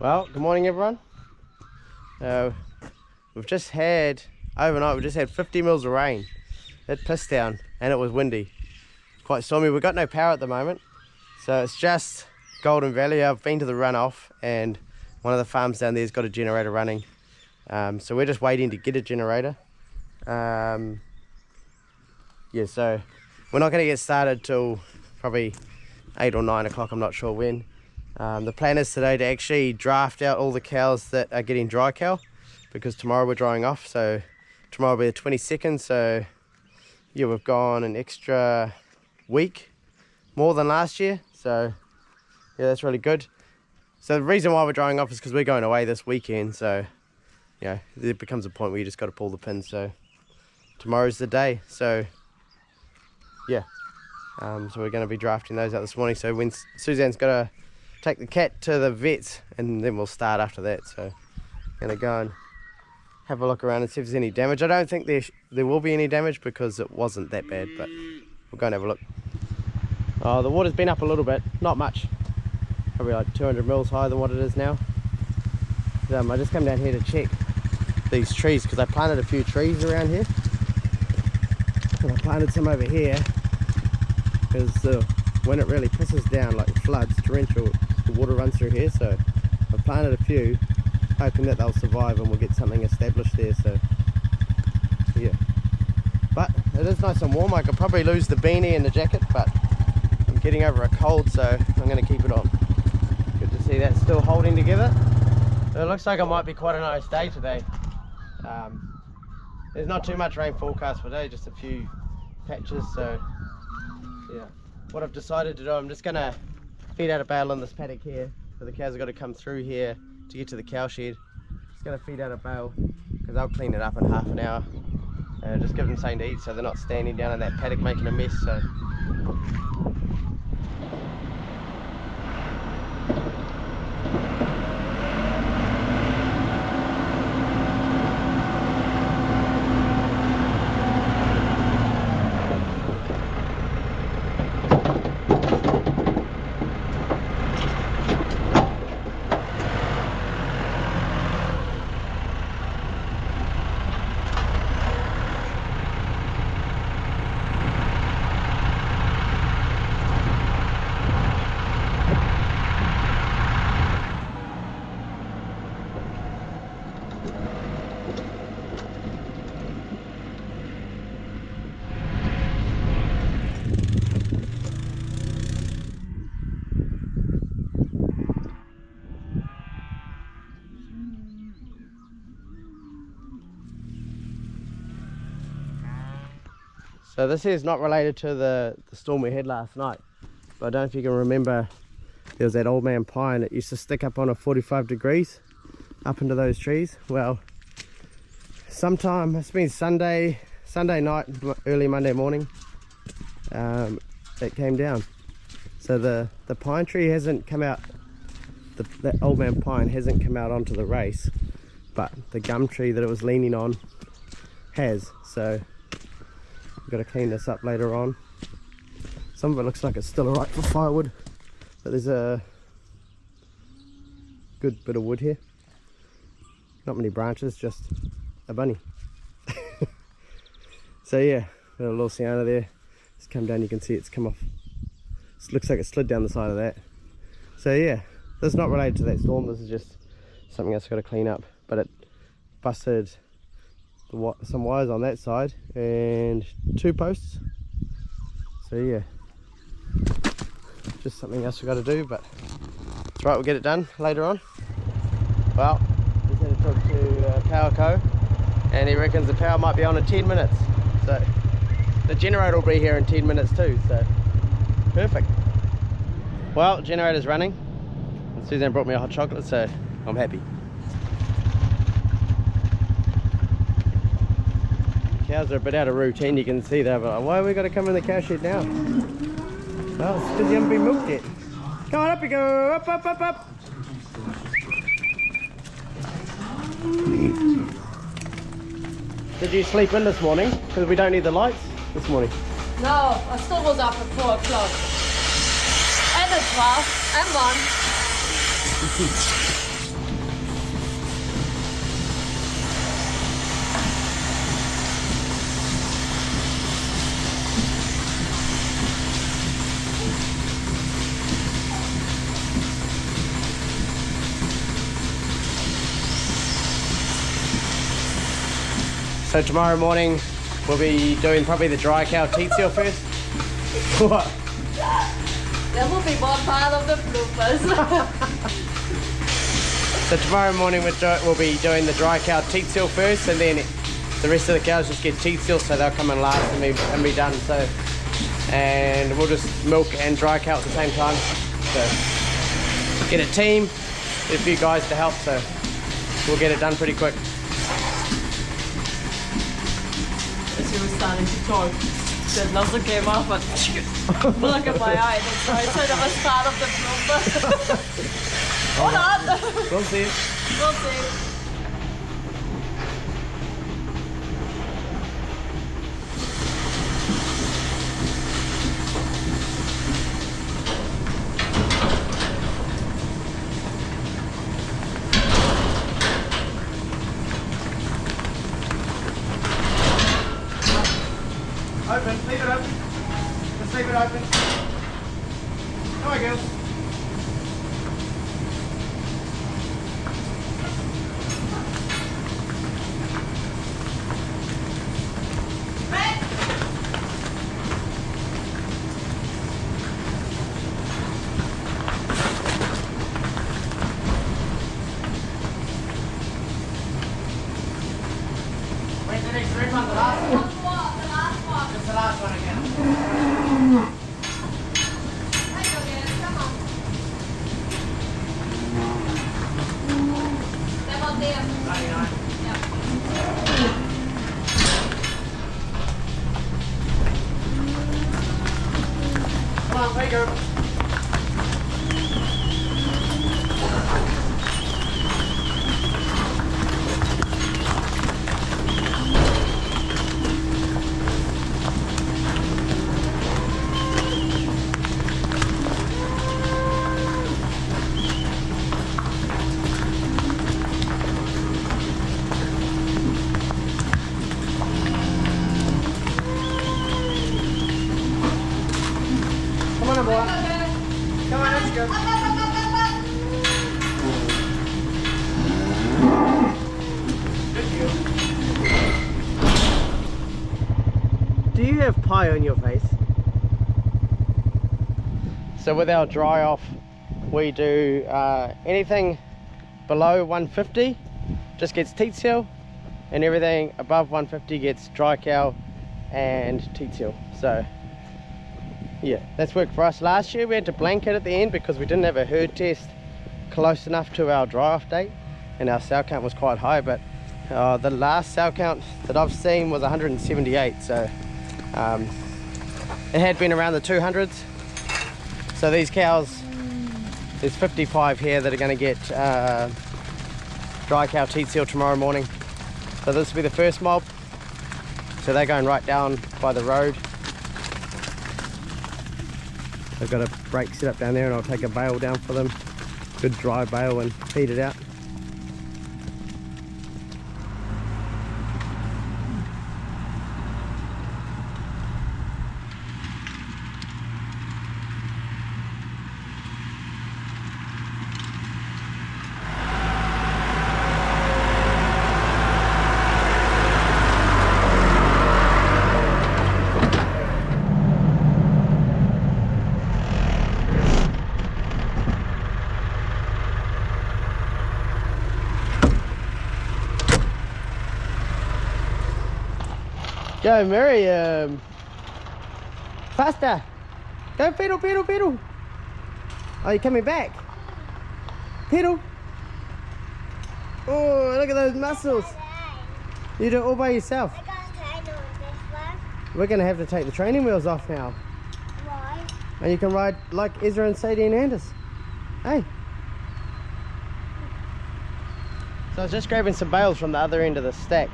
Well, good morning everyone. We've just had, overnight, we've just had 50 mils of rain. It pissed down and it was windy. Quite stormy. We've got no power at the moment. So it's just Golden Valley. I've been to the runoff and one of the farms down there's got a generator running. So we're just waiting to get a generator. Yeah, so we're not going to get started till probably 8 or 9 o'clock, I'm not sure when. The plan is today to actually draft out all the cows that are getting dry cow, because tomorrow we're drying off, so tomorrow will be the 22nd, so yeah, we've gone an extra week more than last year, so yeah, that's really good. So the reason why we're drying off is because we're going away this weekend, so yeah, there becomes a point where you just got to pull the pin, so tomorrow's the day, so yeah. So we're going to be drafting those out this morning, so when Suzanne's got to take the cat to the vets and then we'll start after that. So I'm going to go and have a look around and see if there's any damage. I don't think there will be any damage because it wasn't that bad, but we'll go and have a look. Oh, the water's been up a little bit, not much, probably like 200 mils higher than what it is now. I just come down here to check these trees because I planted a few trees around here, and I planted some over here because when it really pisses down, like floods, torrential, the water runs through here, so I've planted a few hoping that they'll survive and we'll get something established there. So yeah, but it is nice and warm. I could probably lose the beanie and the jacket, but I'm getting over a cold, so I'm going to keep it on. Good to see that still holding together. It looks like it might be quite a nice day today. There's not too much rain forecast for today, just a few patches, so yeah. What I've decided to do, I'm just going to feed out a bale in this paddock here, so the cows have got to come through here to get to the cow shed. Just going to feed out a bale because I'll clean it up in half an hour and just give them something to eat so they're not standing down in that paddock making a mess. So So this here is not related to the storm we had last night, but I don't know if you can remember, there was that old man pine that used to stick up on a 45 degrees up into those trees. Well, sometime, it's been Sunday night, early Monday morning, it came down. So the pine tree hasn't come out, that old man pine hasn't come out onto the race, but the gum tree that it was leaning on has. So got to clean this up later on. Some of it looks like it's still alright for firewood, but there's a good bit of wood here. Not many branches, just a bunny. So yeah, got a little sienna there. It's come down, you can see it's come off. It looks like it slid down the side of that. So yeah, this is not related to that storm, this is just something else I've got to clean up. But it busted some wires on that side and 2 posts, so yeah, just something else we've got to do, but it's right, we'll get it done later on. Well, just had to talk to PowerCo and he reckons the power might be on in 10 minutes, so the generator will be here in 10 minutes too, so perfect. Well, generator's running and Suzanne brought me a hot chocolate, so I'm happy. Cows are a bit out of routine, you can see that, but why have we got to come in the cow shed now? Well, it's because you haven't been milked yet. Come on, up you go, up, up, up, up. Did you sleep in this morning? Because we don't need the lights this morning. No, I still was up at 4 o'clock. And at 12, and 1. So tomorrow morning we'll be doing probably the dry cow teat seal first. What? That will be one part of the bloopers. So tomorrow morning we'll be doing the dry cow teat seal first, and then the rest of the cows just get teat seal, so they'll come in last and be done. So, and we'll just milk and dry cow at the same time. So get a team, get a few guys to help, so we'll get it done pretty quick. As you were starting to talk, the nozzle came off and look at my eye. That's why I said it was part of the blooper. Hold on. We'll see. We'll see. Open, leave it open. Just leave it open. Come on, girls. Wait, the next red one, the last one. It's the last one again. Come on, there you go. Come on, boy. Come on, let's go. Do you have pie on your face? So with our dry off, we do anything below 150 just gets teat seal, and everything above 150 gets dry cow and teat seal. So yeah, that's worked for us. Last year we had to blanket at the end because we didn't have a herd test close enough to our dry off date, and our sow count was quite high, but the last sow count that I've seen was 178, so it had been around the 200s. So these cows, there's 55 here that are going to get dry cow teat seal tomorrow morning. So this will be the first mob, so they're going right down by the road. I've got a brake set up down there, and I'll take a bale down for them, good dry bale, and feed it out. Go, Miriam. Faster. Go, pedal, pedal, pedal. Oh, you're coming back. Pedal. Oh, look at those muscles. You do it all by yourself. I got a train on this one. We're going to have to take the training wheels off now. Why? And you can ride like Ezra and Sadie and Anders. Hey. So I was just grabbing some bales from the other end of the stack.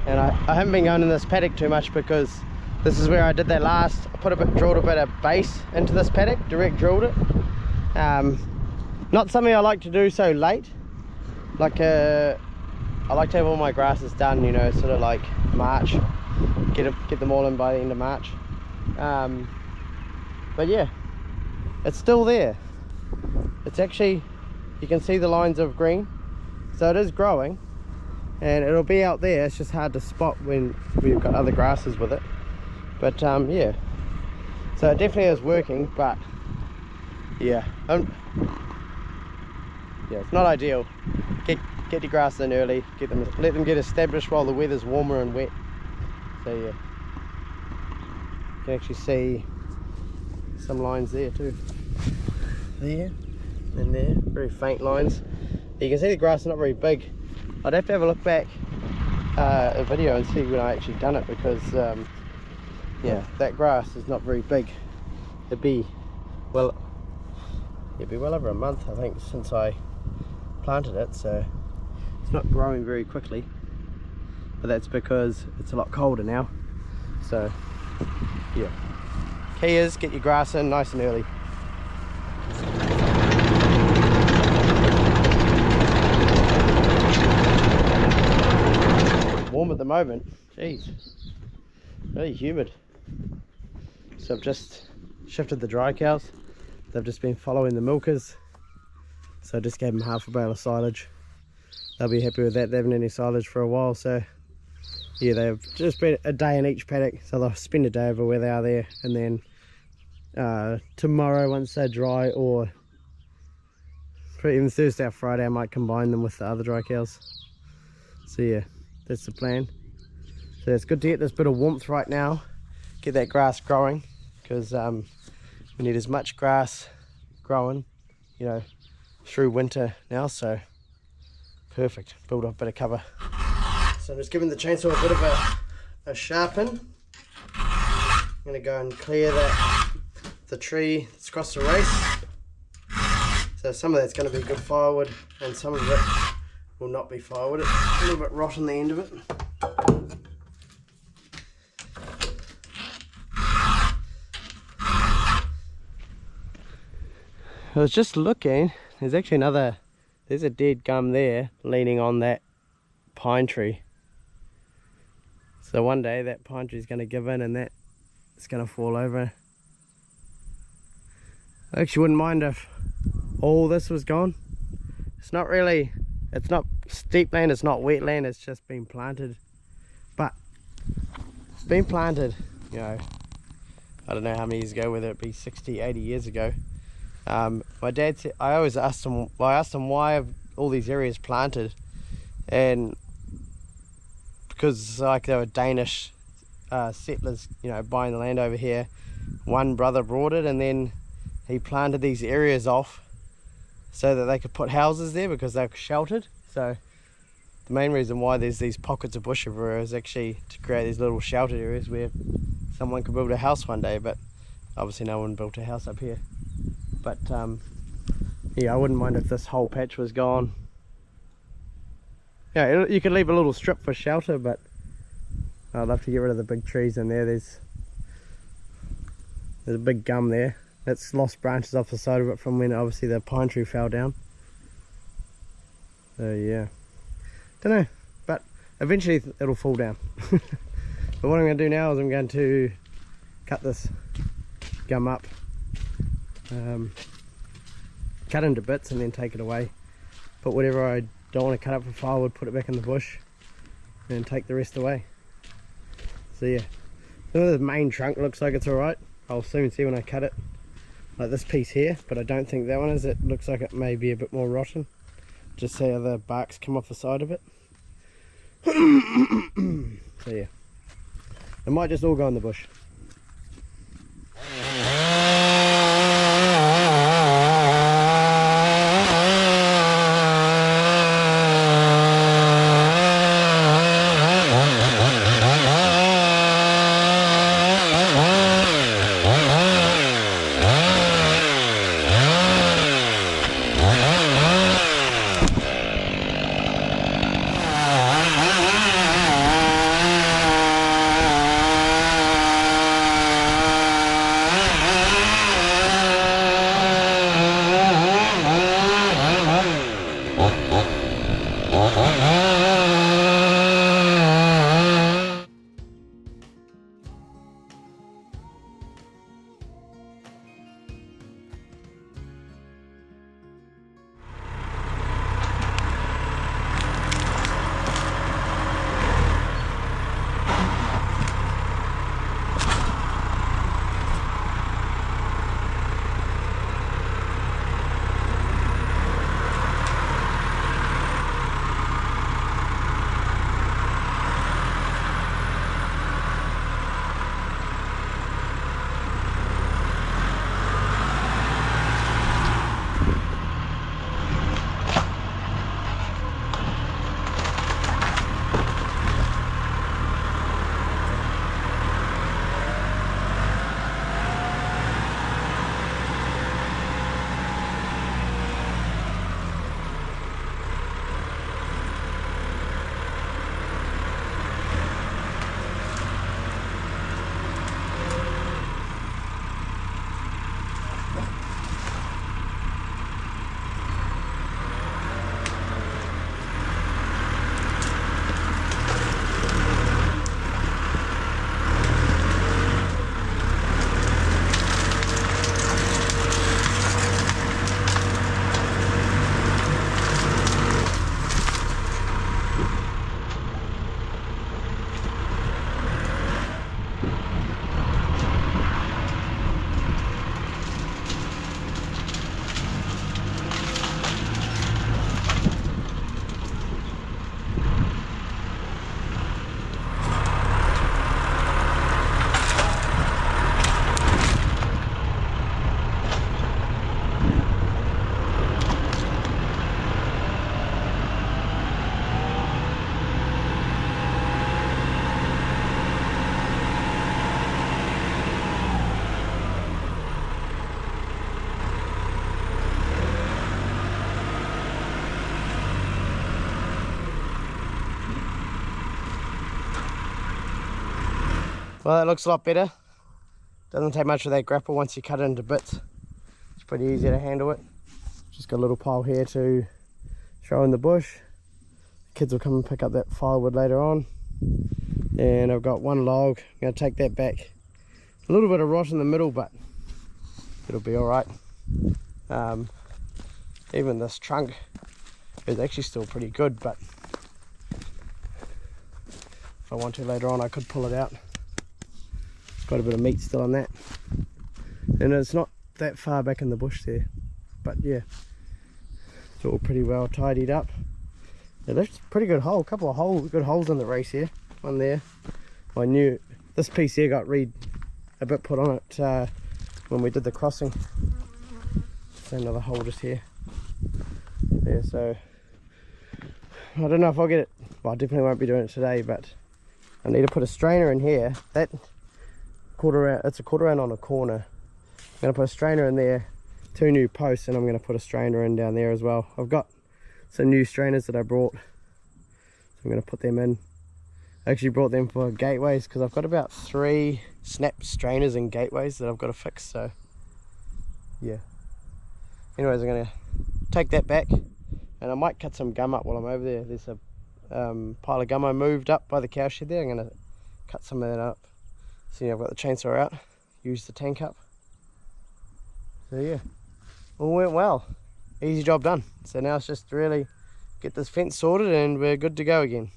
And I haven't been going in this paddock too much because this is where I did that last. I drilled a bit of base into this paddock, direct drilled it. Not something I like to do so late. Like I like to have all my grasses done, you know, sort of like March. Get them all in by the end of March. But yeah, it's still there. It's actually, you can see the lines of green, so it is growing. and it'll be out there. It's just hard to spot when we've got other grasses with it. But yeah, so it definitely is working, but yeah, yeah, it's not ideal. Get your grass in early, let them get established while the weather's warmer and wet. So yeah, you can actually see some lines there too. There and there, very faint lines. You can see the grass is not very big. I'd have to have a look back a video and see when I actually done it, because yeah, that grass is not very big. It'd be well over a month, I think, since I planted it, so it's not growing very quickly, but that's because it's a lot colder now. So yeah, key is get your grass in nice and early. Warm at the moment, jeez, really humid. So I've just shifted the dry cows. They've just been following the milkers, so I just gave them half a bale of silage. They'll be happy with that. They haven't had any silage for a while, so yeah, they've just been a day in each paddock, so they'll spend a day over where they are there, and then tomorrow, once they're dry, or even Thursday or Friday, I might combine them with the other dry cows. So yeah, that's the plan. So it's good to get this bit of warmth right now, get that grass growing, because we need as much grass growing, you know, through winter now. So perfect, build up a bit of cover. So I'm just giving the chainsaw a bit of a sharpen. I'm going to go and clear the tree that's across the race. So some of that's going to be good firewood, and some of it will not be firewood. It's a little bit rotten the end of it. I was just looking, there's actually there's a dead gum there leaning on that pine tree. So one day that pine tree is going to give in and it's going to fall over. I actually wouldn't mind if all this was gone. It's not steep land, it's not wet land, it's just been planted. But it's been planted, you know, I don't know how many years ago, whether it be 60, 80 years ago. My dad said, I asked him why are all these areas planted, and because like they were Danish settlers, you know, buying the land over here. One brother brought it, and then he planted these areas off so that they could put houses there because they were sheltered. So the main reason why there's these pockets of bush everywhere is actually to create these little sheltered areas where someone could build a house one day, but obviously no one built a house up here. But yeah, I wouldn't mind if this whole patch was gone. Yeah, you could leave a little strip for shelter, but I'd love to get rid of the big trees in there. There's a big gum there that's lost branches off the side of it from when obviously the pine tree fell down. So yeah, don't know, but eventually it'll fall down. But what I'm going to do now is I'm going to cut this gum up, cut into bits and then take it away. Put whatever I don't want to cut up for firewood, put it back in the bush, and take the rest away. So yeah, the main trunk looks like it's alright. I'll soon see when I cut it. Like this piece here, but I don't think that one is. It looks like it may be a bit more rotten. Just see how the bark's come off the side of it. So yeah, it might just all go in the bush. Well, that looks a lot better. Doesn't take much of that grapple once you cut it into bits. It's pretty easy to handle it. Just got a little pile here to throw in the bush. The kids will come and pick up that firewood later on. And I've got one log. I'm going to take that back. A little bit of rot in the middle, but it'll be alright. Even this trunk is actually still pretty good, but if I want to later on I could pull it out. It's got a bit of meat still on that. And it's not that far back in the bush there. But yeah, it's all pretty well tidied up. Yeah, that's a pretty good hole. A couple of good holes in the race here. One there. I knew this piece here got a bit put on it when we did the crossing. So another hole just here. Yeah, so I don't know if I'll get it. Well, I definitely won't be doing it today, but I need to put a strainer in here. That it's a quarter round on a corner. I'm going to put a strainer in there, 2 new posts, and I'm going to put a strainer in down there as well. I've got some new strainers that I brought, so I'm going to put them in. I actually brought them for gateways because I've got about 3 snap strainers and gateways that I've got to fix, so yeah. Anyways, I'm going to take that back, and I might cut some gum up while I'm over there. There's a pile of gum I moved up by the cow shed there. I'm going to cut some of that up. See, I've got the chainsaw out, use the tank up. So yeah, all went well. Easy job done. So now it's just really get this fence sorted and we're good to go again.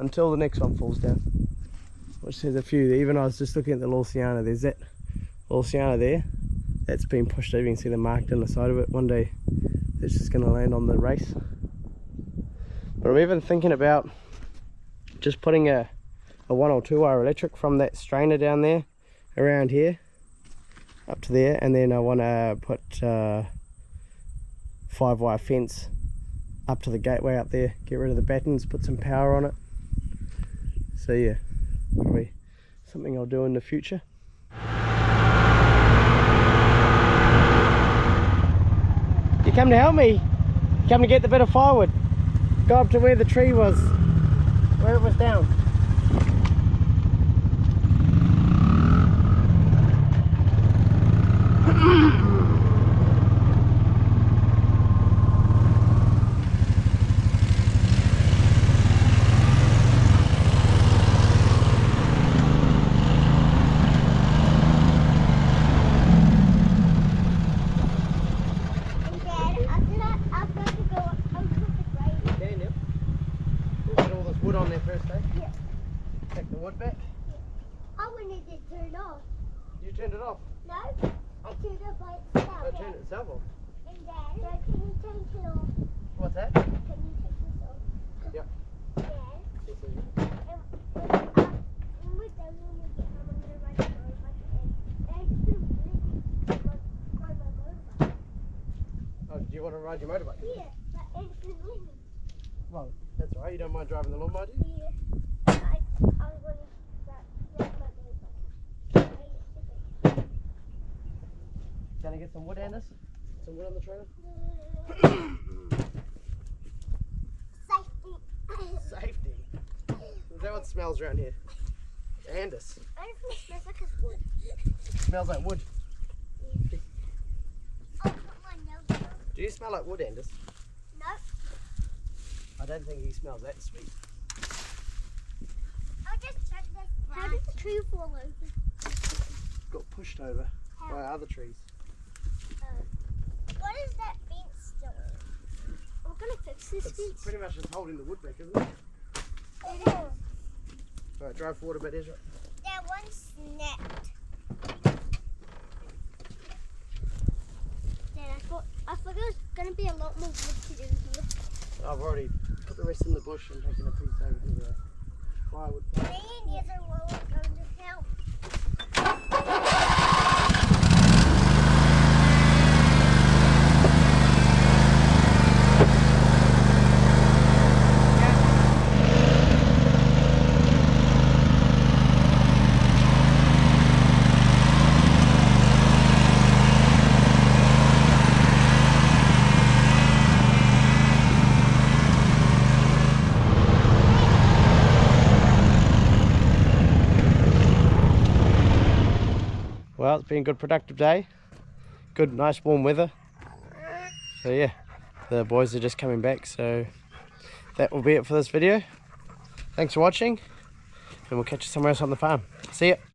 Until the next one falls down. Which there's a few. Even I was just looking at the Lawsiana. There's that Lawsiana there. That's been pushed over. You can see the mark down the side of it. One day it's just going to land on the race. But I'm even thinking about just putting a 1 or 2 wire electric from that strainer down there around here up to there, and then I want to put 5 wire fence up to the gateway up there, get rid of the battens, put some power on it. So yeah, probably something I'll do in the future. You come to help me? You come to get the bit of firewood? Go up to where the tree was, where it was down. Do you want to ride your motorbike? Yeah, but it's moving. Well, that's alright. You don't mind driving the lawnmower, do you? Yeah. I was going to drive my motorbike. Gonna get some wood, Anders? Some wood on the trailer? Safety. Safety. Is that what smells around here? Anders. I don't think it smells like it's wood. Smells like wood. Oh, put my nose down. Do you smell like wood, Anders? No. I don't think he smells that sweet. I'll just check this. How did the tree fall over? Got pushed over by other trees. What is that fence still? We're gonna fix this It's fence. pretty much just holding the wood back, isn't it? It is. Alright, drive forward a bit, Ezra. That one snapped. Dad, I thought there was gonna be a lot more wood to do here. I've already put the rest in the bush and taken a piece over to the firewood pile. Me and Ezra were going to help. well, it's been a good productive day. Good, nice warm weather. So yeah, the boys are just coming back, so that will be it for this video. Thanks for watching, and we'll catch you somewhere else on the farm. See ya.